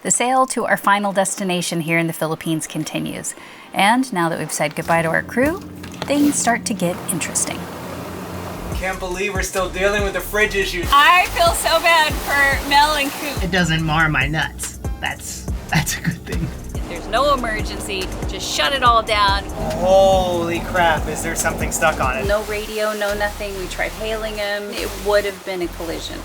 The sail to our final destination here in the Philippines continues. And now that we've said goodbye to our crew, things start to get interesting. Can't believe we're still dealing with the fridge issues. I feel so bad for Mel and Coop. It doesn't mar my nuts. That's a good thing. If there's no emergency, just shut it all down. Holy crap, is there something stuck on it? No radio, no nothing. We tried hailing him. It would have been a collision.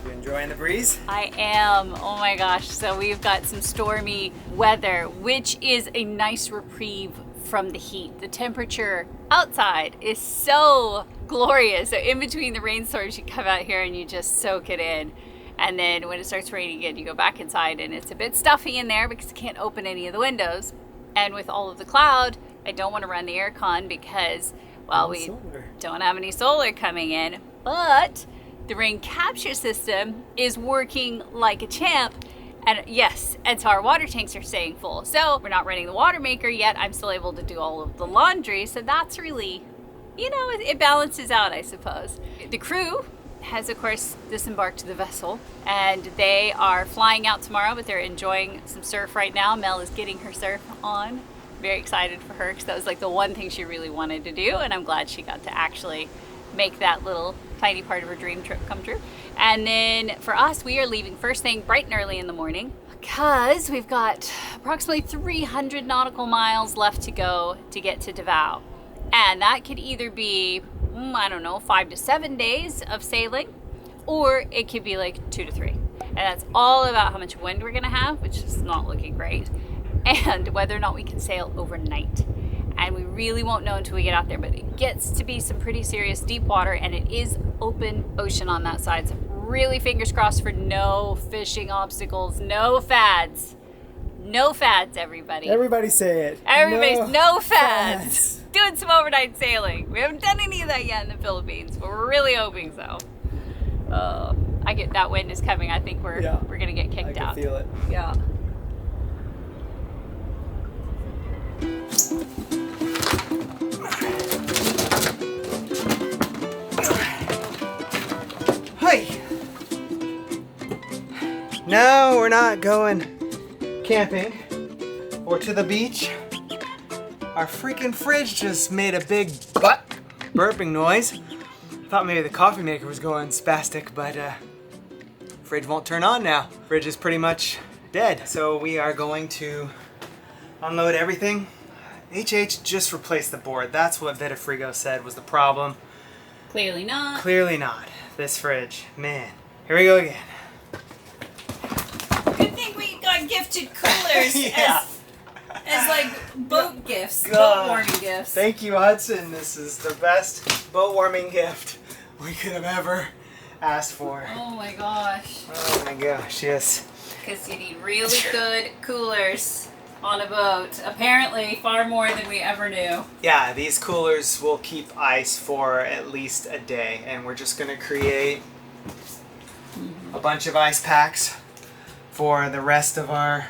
You enjoying the breeze? I am. Oh my gosh. So we've got some stormy weather, which is a nice reprieve from the heat. The temperature outside is so glorious. So in between the rainstorms, you come out here and you just soak it in. And then when it starts raining again, you go back inside and it's a bit stuffy in there because you can't open any of the windows. And with all of the cloud, I don't want to run the aircon because, well, we don't have any solar coming in. But the rain capture system is working like a champ. And yes, and so our water tanks are staying full. So we're not running the water maker yet. I'm still able to do all of the laundry. So that's really, you know, it balances out, I suppose. The crew has, of course, disembarked the vessel and they are flying out tomorrow, but they're enjoying some surf right now. Mel is getting her surf on. Very excited for her because that was like the one thing she really wanted to do. And I'm glad she got to actually make that little tiny part of her dream trip come true. And then for us, we are leaving first thing bright and early in the morning because we've got approximately 300 nautical miles left to go to get to Davao. And that could either be, I don't know, 5 to 7 days of sailing, or it could be like 2 to 3. And that's all about how much wind we're gonna have, which is not looking great, and whether or not we can sail overnight. And we really won't know until we get out there, but it gets to be some pretty serious deep water and it is open ocean on that side. So really fingers crossed for no fishing obstacles, no fads. No fads, everybody. Everybody say it. Everybody's no fads. Doing some overnight sailing. We haven't done any of that yet in the Philippines, but we're really hoping so. I get that wind is coming. I think we're gonna get kicked out. I can feel it. Yeah. Hey! No, we're not going camping or to the beach. Our freaking fridge just made a big burping noise. Thought maybe the coffee maker was going spastic, but fridge won't turn on now. Fridge is pretty much dead. So we are going to unload everything. HH just replaced the board. That's what Vitafrigo said was the problem. Clearly not. Clearly not. This fridge, man. Here we go again. Good thing we got gifted coolers as like boat gifts, God. boat warming gifts. Thank you, Hudson. This is the best boat warming gift we could have ever asked for. Oh my gosh. Oh my gosh, yes. Because you need really good coolers on a boat. Apparently far more than we ever knew. Yeah, these coolers will keep ice for at least a day, and we're just going to create a bunch of ice packs for the rest of our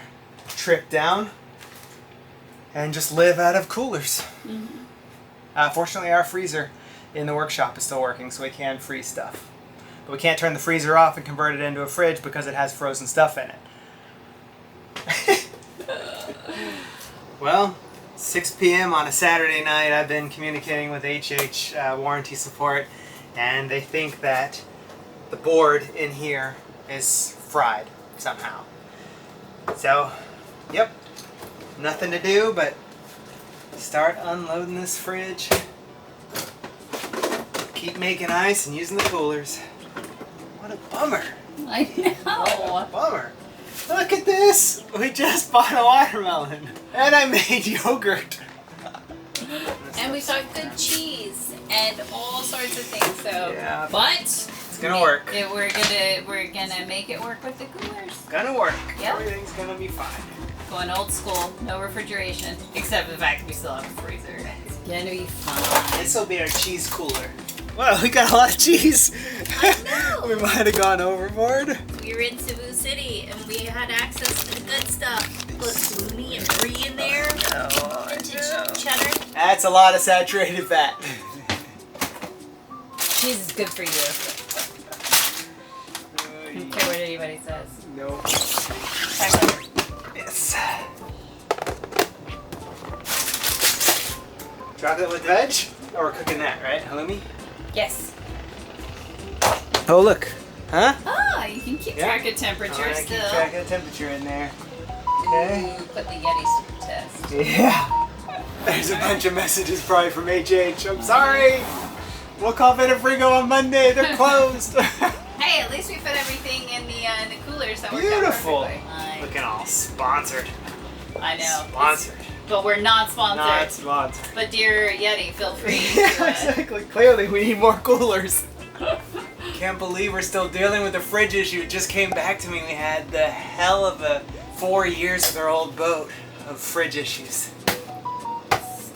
trip down and just live out of coolers. Fortunately, our freezer in the workshop is still working, so we can freeze stuff. But we can't turn the freezer off and convert it into a fridge because it has frozen stuff in it. Well, 6 p.m. on a Saturday night, I've been communicating with HH warranty support, and they think that the board in here is fried somehow. So, yep, nothing to do but start unloading this fridge, keep making ice and using the coolers. What a bummer. I know. What a bummer. Look at this! We just bought a watermelon. And I made yogurt. And we got good cheese and all sorts of things. So, Yeah. but It's gonna work. we're gonna make it work with the coolers. Gonna work. Yep. Everything's gonna be fine. Going old school, no refrigeration, except for the fact that we still have a freezer. It's gonna be fine. This will be our cheese cooler. Wow, we got a lot of cheese. I know. We might have gone overboard. We were in Cebu City and we had access to the good stuff. Put Looney and Brie in there. Oh, Vintage cheddar. That's a lot of saturated fat. Cheese is good for you. anybody says. No. Check. Yes. Chocolate with veg? Oh, we're cooking that, right? Halloumi? Yes. Oh, look. Huh? Ah, you can keep track of temperature I still. keep track of the temperature in there. Okay. Ooh, put the Yetis to the test. Yeah. There's a bunch of messages probably from HH. I'm sorry. We'll call Vita Frigo on Monday. They're closed. Hey, at least we put everything in the coolers that worked out Beautiful. perfectly. Looking all sponsored. I know. Sponsored. But we're not sponsored. Not sponsored. But dear Yeti, feel free. Yeah, exactly. Clearly, we need more coolers. Can't believe we're still dealing with the fridge issue. It just came back to me. We had the hell of a 4 years with our old boat of fridge issues.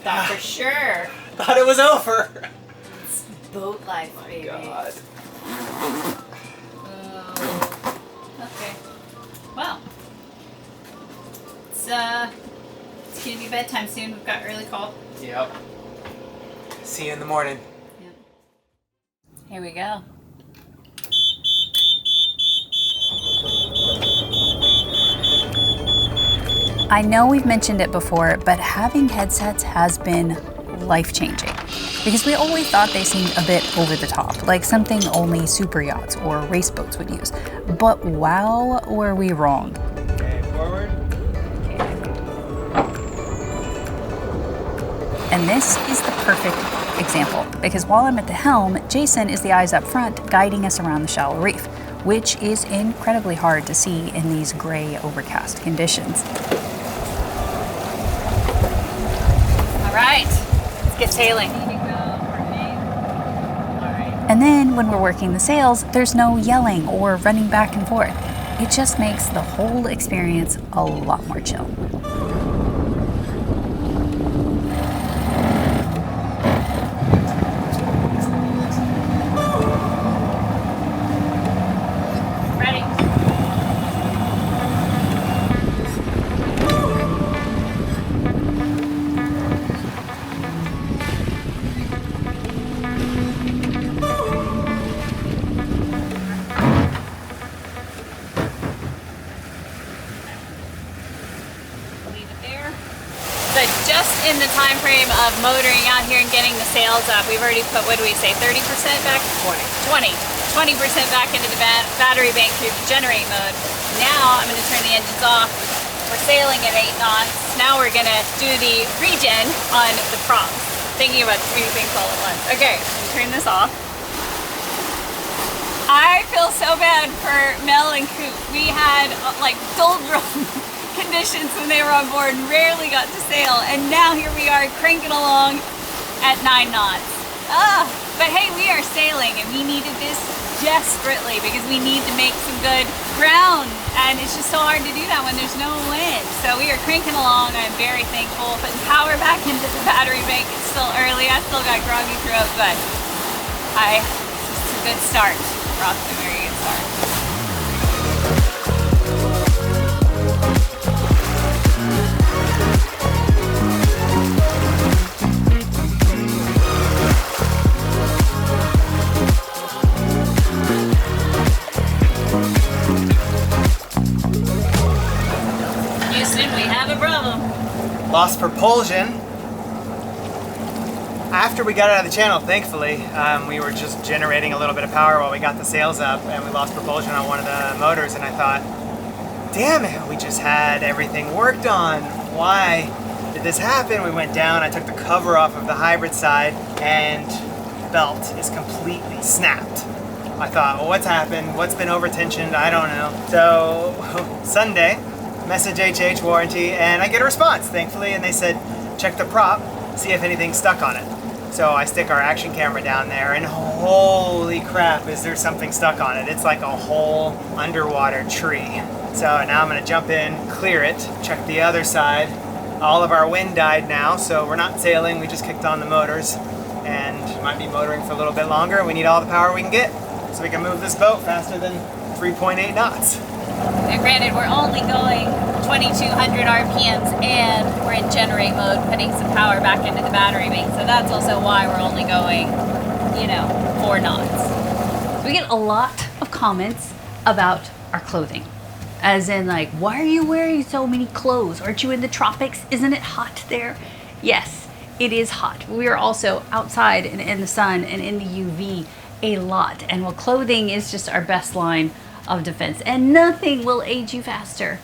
Thought for sure. Thought it was over. It's boat life, My baby. God. Oh. Okay. Well. It's gonna be bedtime soon. We've got early call. Yep. See you in the morning. Yep. Here we go. I know we've mentioned it before, but having headsets has been life-changing because we always thought they seemed a bit over the top, like something only super yachts or race boats would use. But wow, were we wrong. Okay, forward. And this is the perfect example because while I'm at the helm, Jason is the eyes up front guiding us around the shallow reef, which is incredibly hard to see in these gray overcast conditions. All right. Let's get sailing. And then when we're working the sails, there's no yelling or running back and forth. It just makes the whole experience a lot more chill. Ready? Leave it there. But just in the time frame of motoring out here and getting the sails up, we've already put, what do we say, 30% back? 20% back into the battery bank through the generate mode. Now I'm going to turn the engines off. We're sailing at 8 knots. Now we're going to do the regen on the props. Thinking about 3 things all at once. Okay, I'm going to turn this off. I feel so bad for Mel and Coop. We had like doldrum conditions when they were on board and rarely got to sail. And now here we are cranking along at 9 knots. But hey, we are sailing and we needed this desperately because we need to make some good ground. And it's just so hard to do that when there's no wind. So we are cranking along. I'm very thankful. Putting power back into the battery bank. It's still early. I still got groggy throat, but it's a good start. We're off to a very good start. Houston, we have a problem. Lost propulsion. After we got out of the channel, thankfully, we were just generating a little bit of power while we got the sails up, and we lost propulsion on one of the motors, and I thought, damn it, we just had everything worked on. Why did this happen? We went down, I took the cover off of the hybrid side, and the belt is completely snapped. I thought, well, what's happened? What's been over-tensioned? I don't know. So, Sunday, message HH warranty, and I get a response, thankfully, and they said, check the prop, see if anything's stuck on it. So I stick our action camera down there, and holy crap, is there something stuck on it. It's like a whole underwater tree. So now I'm gonna jump in, clear it, check the other side. All of our wind died now, so we're not sailing, we just kicked on the motors, and might be motoring for a little bit longer. We need all the power we can get, so we can move this boat faster than 3.8 knots. Now granted, we're only going 2200 RPMs and we're in generate mode, putting some power back into the battery bank. So that's also why we're only going, 4 knots. We get a lot of comments about our clothing. As in, like, why are you wearing so many clothes? Aren't you in the tropics? Isn't it hot there? Yes, it is hot. We are also outside and in the sun and in the UV a lot. And while clothing is just our best line of defense, and nothing will age you faster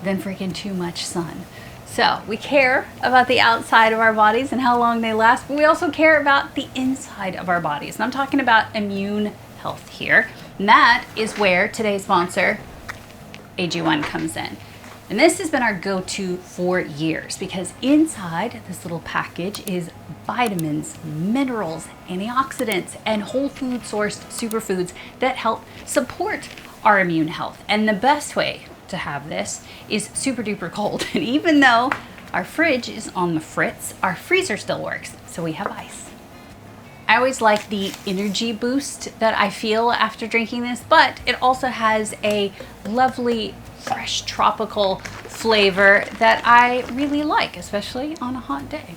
than freaking too much sun. So we care about the outside of our bodies and how long they last, but we also care about the inside of our bodies. And I'm talking about immune health here. And that is where today's sponsor, AG1, comes in. And this has been our go-to for years because inside this little package is vitamins, minerals, antioxidants, and whole food sourced superfoods that help support our immune health. And the best way to have this is super duper cold. And even though our fridge is on the fritz, our freezer still works. So we have ice. I always like the energy boost that I feel after drinking this, but it also has a lovely fresh tropical flavor that I really like, especially on a hot day.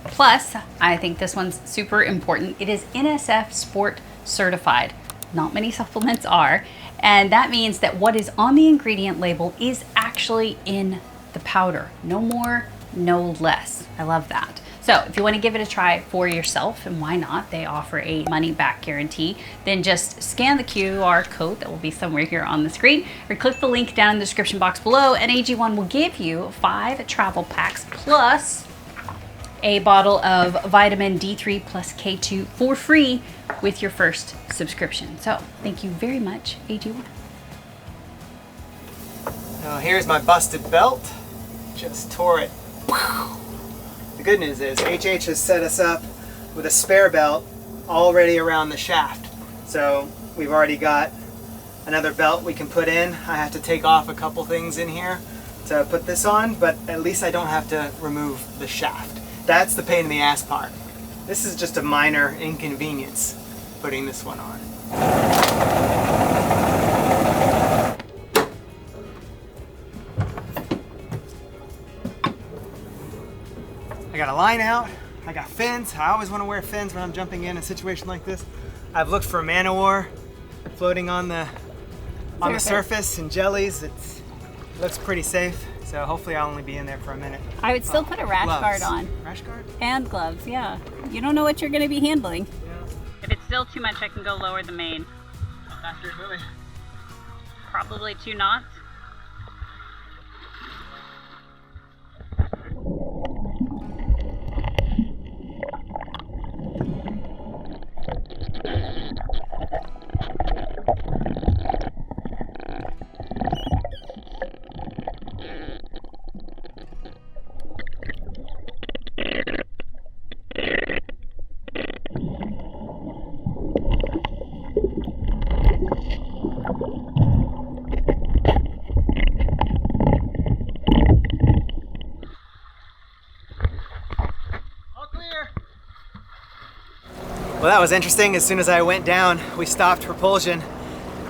Plus, I think this one's super important. It is NSF Sport certified. Not many supplements are, and that means that what is on the ingredient label is actually in the powder. No more, no less. I love that. So if you want to give it a try for yourself, and why not, they offer a money back guarantee, then just scan the QR code that will be somewhere here on the screen, or click the link down in the description box below, and AG1 will give you 5 travel packs plus a bottle of vitamin D3 plus K2 for free with your first subscription. So thank you very much, AG1. Now here's my busted belt. Just tore it. The good news is HH has set us up with a spare belt already around the shaft. So we've already got another belt we can put in. I have to take off a couple things in here to put this on, but at least I don't have to remove the shaft. That's the pain in the ass part. This is just a minor inconvenience, putting this one on. I got a line out, I got fins. I always want to wear fins when I'm jumping in a situation like this. I've looked for man-o-war floating on the surface and jellies. It looks pretty safe, so hopefully I'll only be in there for a minute. I would still put a rash guard on. Rash guard? And gloves, yeah. You don't know what you're going to be handling. Yeah. If it's still too much, I can go lower the main. How fast are you moving? Probably 2 knots. Well, that was interesting. As soon as I went down, we stopped propulsion.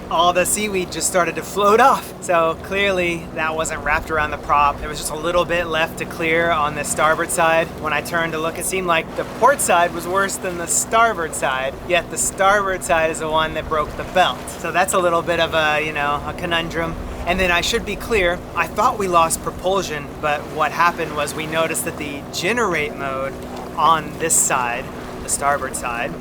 All the seaweed just started to float off. So clearly that wasn't wrapped around the prop. There was just a little bit left to clear on the starboard side. When I turned to look, it seemed like the port side was worse than the starboard side, yet the starboard side is the one that broke the belt. So that's a little bit of a, a conundrum. And then I should be clear, I thought we lost propulsion, but what happened was we noticed that the generate mode on this side, the starboard side,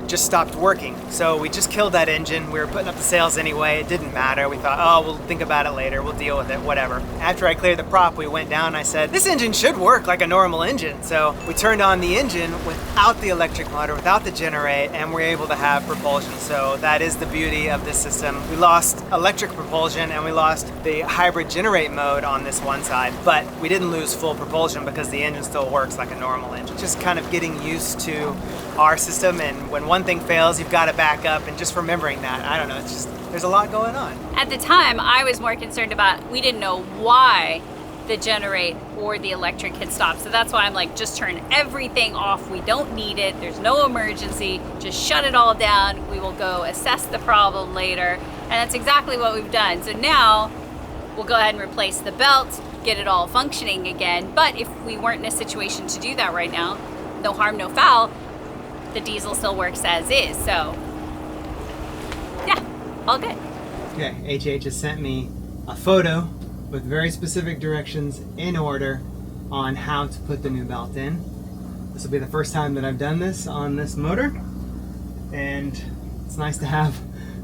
just stopped working. So we just killed that engine. We were putting up the sails anyway. It didn't matter. We thought, oh, we'll think about it later. We'll deal with it, whatever. After I cleared the prop, we went down and I said, this engine should work like a normal engine. So we turned on the engine without the electric motor, without the generate, and we're able to have propulsion. So that is the beauty of this system. We lost electric propulsion and we lost the hybrid generate mode on this one side, but we didn't lose full propulsion because the engine still works like a normal engine. Just kind of getting used to our system, and when one thing fails, you've got to back up, and just remembering that. I don't know, it's just, there's a lot going on. At the time, I was more concerned about, we didn't know why the generate or the electric had stopped. So that's why I'm like, just turn everything off. We don't need it. There's no emergency. Just shut it all down. We will go assess the problem later. And that's exactly what we've done. So now we'll go ahead and replace the belt, get it all functioning again. But if we weren't in a situation to do that right now, no harm, no foul, the diesel still works as is. So yeah, All good. Okay, HH has sent me a photo with very specific directions in order on how to put the new belt in. This will be the first time that I've done this on this motor, and it's nice to have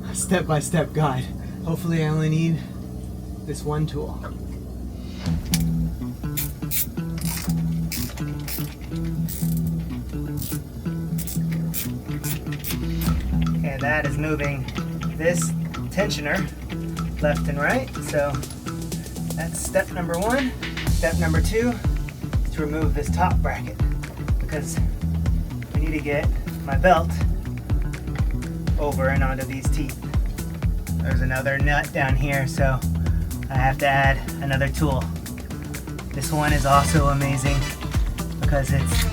a step-by-step guide. Hopefully I only need this one tool. Okay, that is moving this tensioner left and right, so that's step number one. Step number two, to remove this top bracket, because we need to get my belt over and onto these teeth. There's another nut down here, so I have to add another tool. This one is also amazing because it's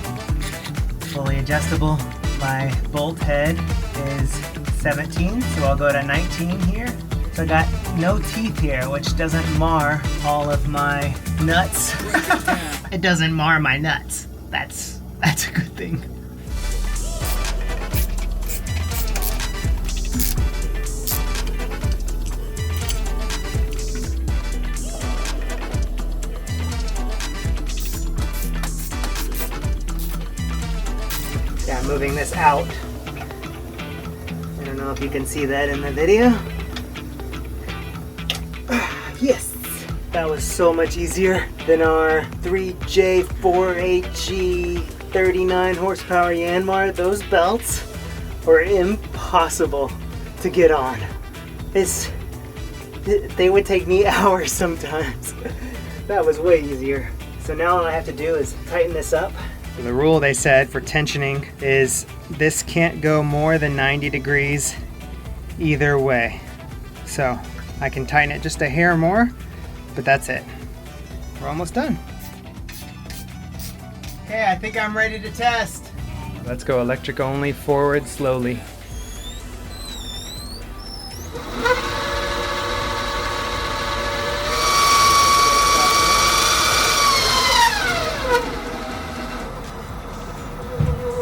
fully adjustable. My bolt head is 17, so I'll go to 19 here. So I got no teeth here, which doesn't mar all of my nuts. It doesn't mar my nuts. That's a good thing. Yeah, I'm moving this out. I don't know if you can see that in the video. Yes! That was so much easier than our 3J4HG 39 horsepower Yanmar. Those belts were impossible to get on. They would take me hours sometimes. That was way easier. So now all I have to do is tighten this up. The rule they said for tensioning is this can't go more than 90 degrees either way. So I can tighten it just a hair more, but that's it. We're almost done. Okay, I think I'm ready to test. Let's go electric only, forward slowly.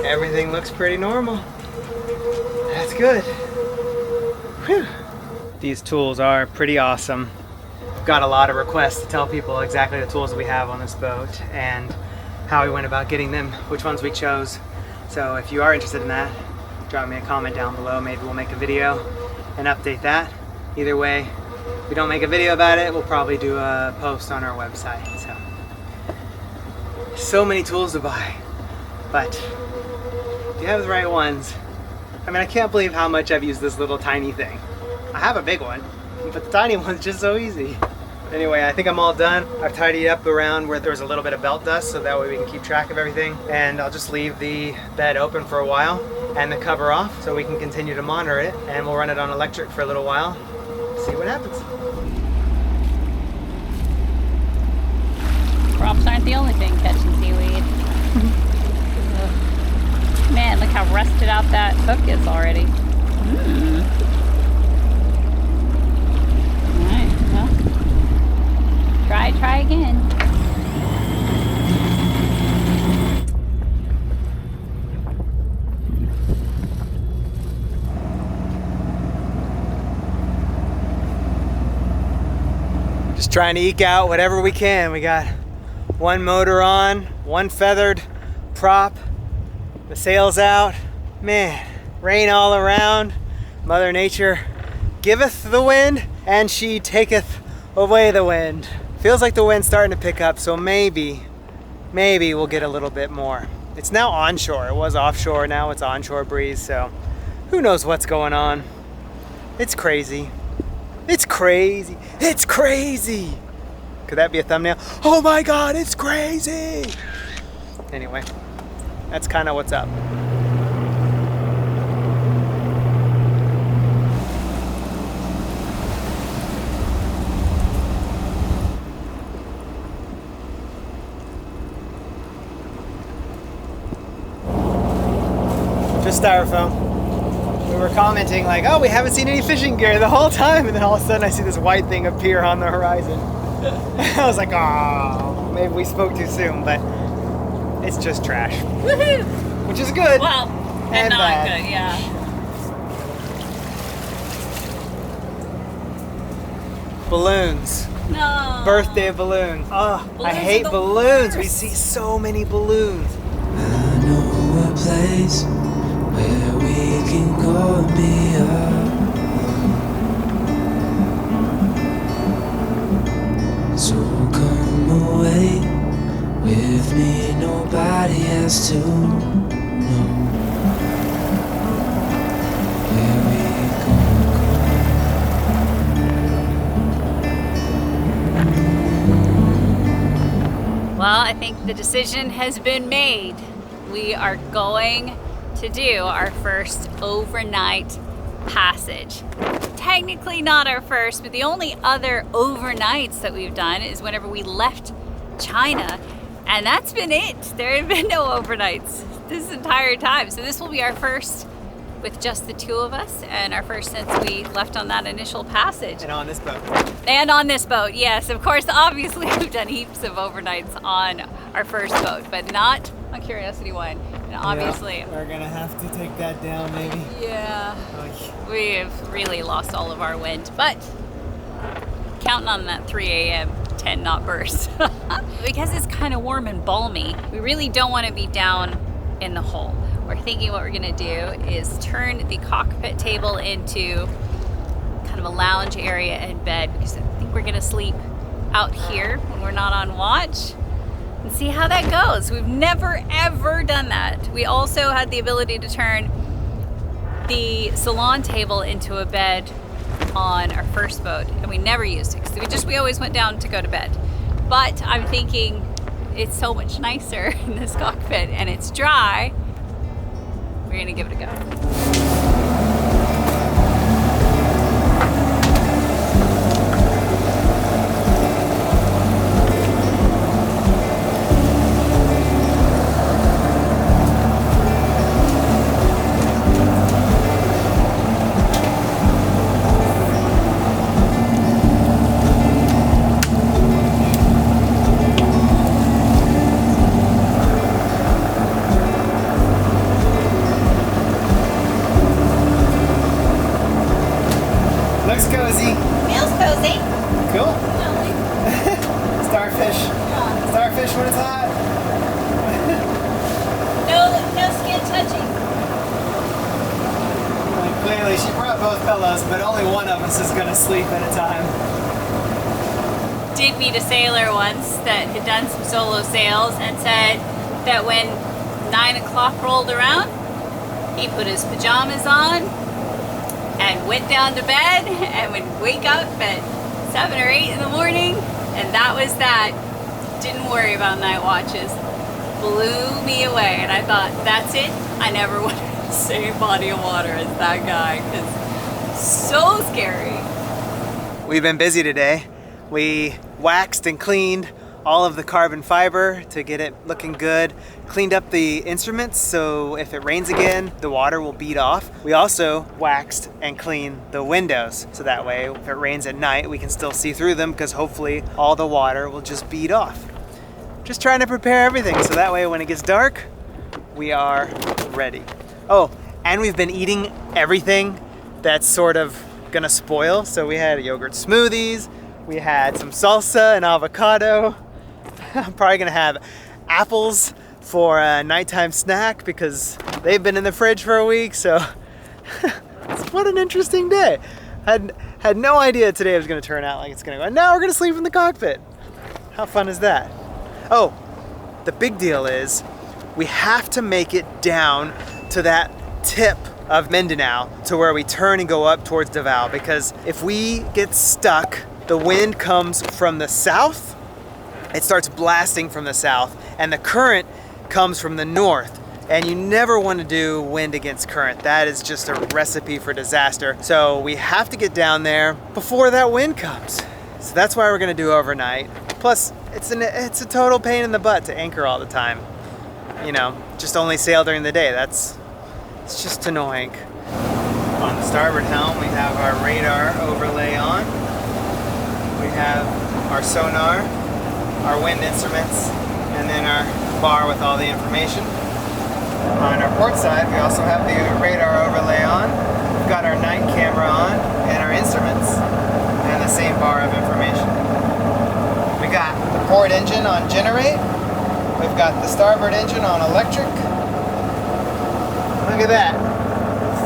Everything looks pretty normal. That's good. Whew. These tools are pretty awesome. I've got a lot of requests to tell people exactly the tools that we have on this boat and how we went about getting them, which ones we chose. So if you are interested in that, drop me a comment down below. Maybe we'll make a video and update that. Either way, if we don't make a video about it, we'll probably do a post on our website. So many tools to buy, but you have the right ones. I mean, I can't believe how much I've used this little tiny thing. I have a big one, but the tiny one's just so easy. Anyway, I think I'm all done. I've tidied up around where there's a little bit of belt dust so that way we can keep track of everything. And I'll just leave the bed open for a while and the cover off so we can continue to monitor it. And we'll run it on electric for a little while, see what happens. Props aren't the only thing catching seaweed. Man, look how rusted out that hook is already. Alright, well, try again. Just trying to eke out whatever we can. We got one motor on, one feathered prop. The sail's out. Man, rain all around. Mother Nature giveth the wind and she taketh away the wind. Feels like the wind's starting to pick up, so maybe we'll get a little bit more. It's now onshore. It was offshore, now it's onshore breeze, so who knows what's going on. It's crazy. It's crazy. It's crazy. Could that be a thumbnail? Oh my God, it's crazy. Anyway. That's kind of what's up. Just styrofoam. We were commenting like, oh, we haven't seen any fishing gear the whole time, and then all of a sudden I see this white thing appear on the horizon. I was like, oh, maybe we spoke too soon, but it's just trash. Woohoo! Which is good. Well, and not bad. good, yeah. Balloons. No. Birthday balloon. Oh, I Balloons hate are the balloons. We worst. see so many balloons. I know a place where we can go and be alone. So come away with me, nobody has to know where we Well, I think the decision has been made. We are going to do our first overnight passage. Technically not our first, but the only other overnights that we've done is whenever we left China, and that's been it. There have been no overnights this entire time. So this will be our first with just the two of us, and our first since we left on that initial passage. And on this boat. And on this boat, yes, of course, obviously we've done heaps of overnights on our first boat, but not on Curiosity Wine. And obviously, Yeah, we're gonna have to take that down, maybe. yeah, Oy. we've really lost all of our wind, but counting on that 3 a.m. 10 knot burst. Because it's kind of warm and balmy, we really don't want to be down in the hole. We're thinking what we're gonna do is turn the cockpit table into kind of a lounge area and bed, because I think we're gonna sleep out here when we're not on watch and see how that goes. We've never ever done that. We also had the ability to turn the salon table into a bed on our first boat, and we never used it because we always went down to go to bed. But I'm thinking it's so much nicer in this cockpit and it's dry. We're gonna give it a go. Looks cozy. Feels cozy. Cool. Starfish. Starfish when it's hot. No skin touching. Like, clearly, she brought both pillows, but only one of us is gonna sleep at a time. Did meet a sailor once that had done some solo sails and said that when 9 o'clock rolled around, he put his pajamas on and went down to bed and would wake up at 7 or 8 in the morning, and that was that. Didn't worry about night watches. Blew me away, and I thought, that's it. I never want the same body of water as that guy, because so scary. We've been busy today. We waxed and cleaned all of the carbon fiber to get it looking good. Cleaned up the instruments so if it rains again, the water will bead off. We also waxed and cleaned the windows so that way if it rains at night, we can still see through them because hopefully all the water will just bead off. Just trying to prepare everything so that way when it gets dark, we are ready. Oh, and we've been eating everything that's sort of gonna spoil. So we had yogurt smoothies, we had some salsa and avocado. I'm probably gonna have apples for a nighttime snack because they've been in the fridge for a week, so what an interesting day. Had no idea today was gonna turn out like it's gonna go. And now we're gonna sleep in the cockpit. How fun is that? Oh, the big deal is we have to make it down to that tip of Mindanao to where we turn and go up towards Davao, because if we get stuck, the wind comes from the south. It starts blasting from the south, and the current comes from the north. And you never want to do wind against current. That is just a recipe for disaster. So we have to get down there before that wind comes. So that's why we're gonna do overnight. Plus, it's a total pain in the butt to anchor all the time. You know, just only sail during the day. It's just annoying. On the starboard helm, we have our radar overlay on. We have our sonar, our wind instruments, and then our bar with all the information. On our port side, we also have the radar overlay on. We've got our night camera on and our instruments and the same bar of information. port engine on generate. We've got the starboard engine on electric. Look at that.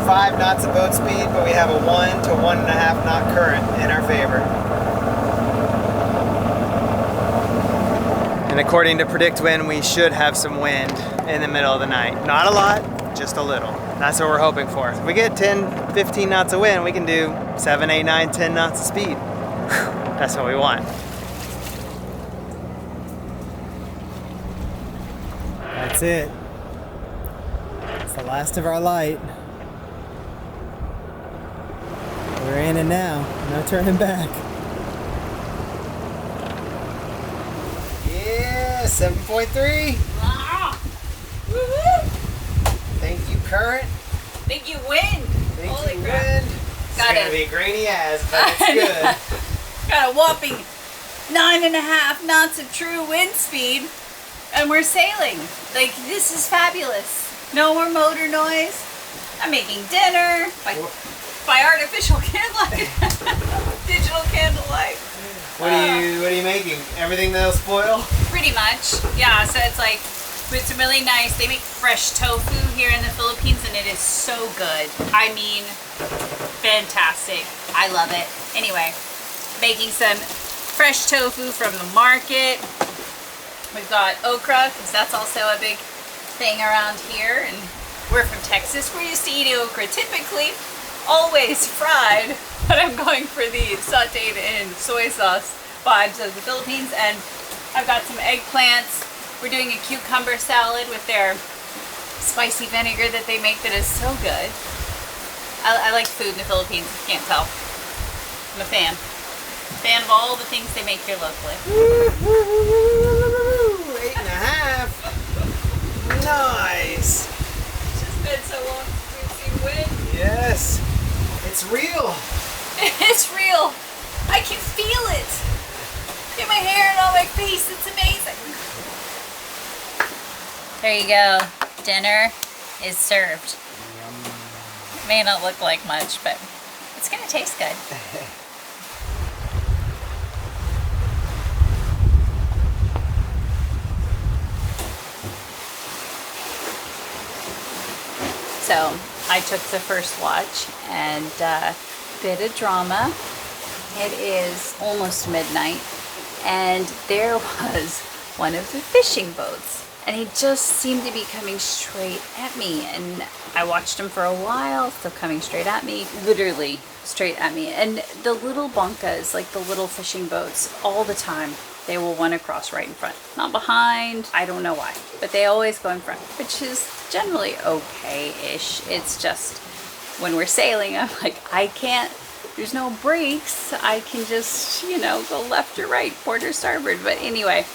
5 knots of boat speed, but we have a 1 to 1.5 knot current in our favor. And according to PredictWind, we should have some wind in the middle of the night. Not a lot, just a little. That's what we're hoping for. If we get 10, 15 knots of wind, we can do 7, 8, 9, 10 knots of speed. That's what we want. That's it. It's the last of our light. We're in it now. No turning back. Yeah, 7.3. Ah! Woo-hoo! Thank you, current. Thank you, wind. Thank Holy you, crap. wind. It's Got gonna it. be grainy as, but it's good. Got a whopping 9.5 knots of true wind speed, and we're sailing. Like, this is fabulous. No more motor noise. I'm making dinner by artificial candlelight, digital candlelight. What are you making? Everything that'll spoil? Pretty much, yeah. So it's like with some really nice. They make fresh tofu here in the Philippines, and it is so good. I mean, fantastic. I love it. Anyway, making some fresh tofu from the market. We've got okra, because that's also a big thing around here, and we're from Texas. We're used to eating okra typically, always fried, but I'm going for the sauteed in soy sauce vibes of the Philippines. And I've got some eggplants. We're doing a cucumber salad with their spicy vinegar that they make that is so good. I like food in the Philippines, if you can't tell. I'm a fan. Fan of all the things they make here locally. 8.5. Nice. It's just been so long since we've seen wind. Yes. It's real. It's real. I can feel it. In my hair and on my face. It's amazing. There you go. Dinner is served. It may not look like much, but it's gonna taste good. So I took the first watch and bit of drama. It is almost midnight, and there was one of the fishing boats, and he just seemed to be coming straight at me. And I watched him for a while, still coming straight at me, literally straight at me. And the little bonkas, like the little fishing boats, all the time, they will run across right in front, not behind. I don't know why, but they always go in front, which is generally okay-ish. It's just when we're sailing, I'm like, I can't, there's no brakes. I can just, you know, go left or right, port or starboard. But anyway,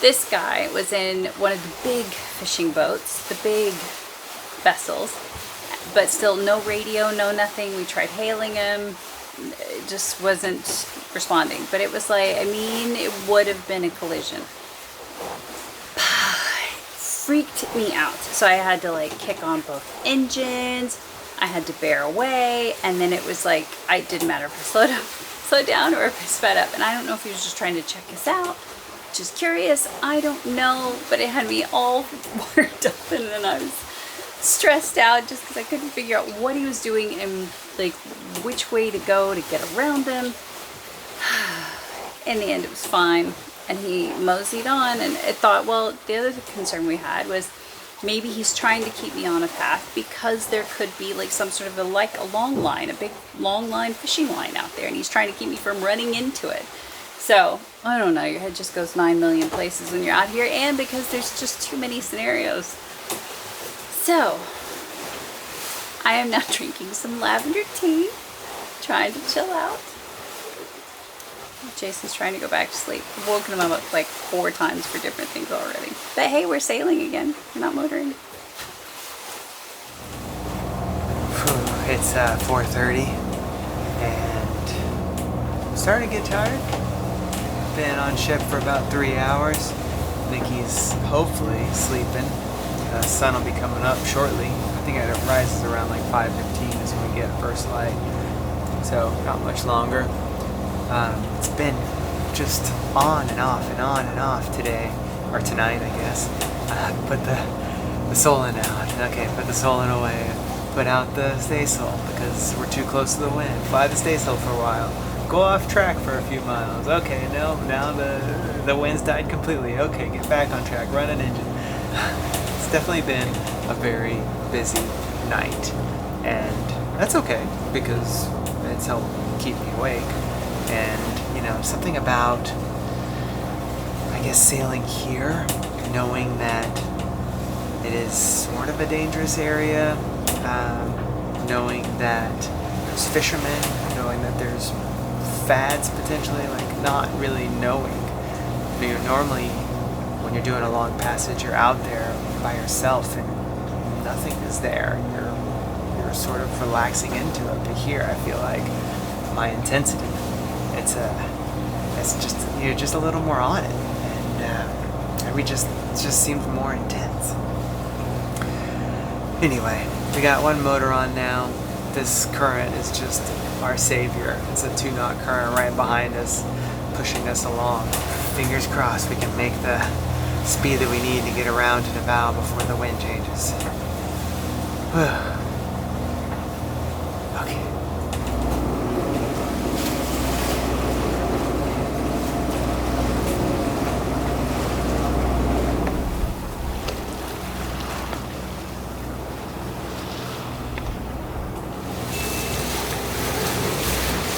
this guy was in one of the big fishing boats, the big vessels, but still no radio, no nothing. We tried hailing him. It just wasn't responding. But it was like, I mean, it would have been a collision. Freaked me out. So I had to like kick on both engines. I had to bear away, and then it was like, it didn't matter if I slowed down or if I sped up. And I don't know if he was just trying to check us out, just curious, I don't know, but it had me all worked up, and then I was stressed out just because I couldn't figure out what he was doing and like which way to go to get around him. In the end, it was fine, and he moseyed on. And I thought, well, the other concern we had was maybe he's trying to keep me on a path because there could be like some sort of a long line, a big long line fishing line out there, and he's trying to keep me from running into it. So I don't know, your head just goes 9 million places when you're out here, and because there's just too many scenarios. So I am now drinking some lavender tea, trying to chill out. Jason's trying to go back to sleep. I've woken him up like 4 times for different things already. But hey, we're sailing again. We're not motoring. It's 4:30 and I'm starting to get tired. Been on ship for about 3 hours. Nikki's hopefully sleeping. The sun will be coming up shortly. I think it rises around like 5:15 is when we get first light. So not much longer. It's been just on and off and on and off today, or tonight, I guess. Put the Solon out. Okay, put the Solon away. Put out the staysail because we're too close to the wind. Fly the staysail for a while. Go off track for a few miles. Okay, no, now the wind's died completely. Okay, get back on track. Run an engine. It's definitely been a very busy night, and that's okay because it's helped keep me awake. And you know, something about, I guess, sailing here, knowing that it is sort of a dangerous area, knowing that there's fishermen, knowing that there's fads potentially, like not really knowing. You know, normally when you're doing a long passage, you're out there by yourself and nothing is there. You're sort of relaxing into it. But here, I feel like my intensity, it's just, you're just a little more on it, and it just seems more intense. Anyway, we got one motor on now. This current is just our savior. It's a 2-knot current right behind us, pushing us along. Fingers crossed we can make the speed that we need to get around to the bow before the wind changes. Okay.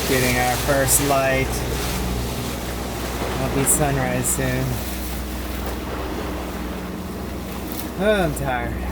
Getting our first light. It'll be sunrise soon. Oh, I'm tired.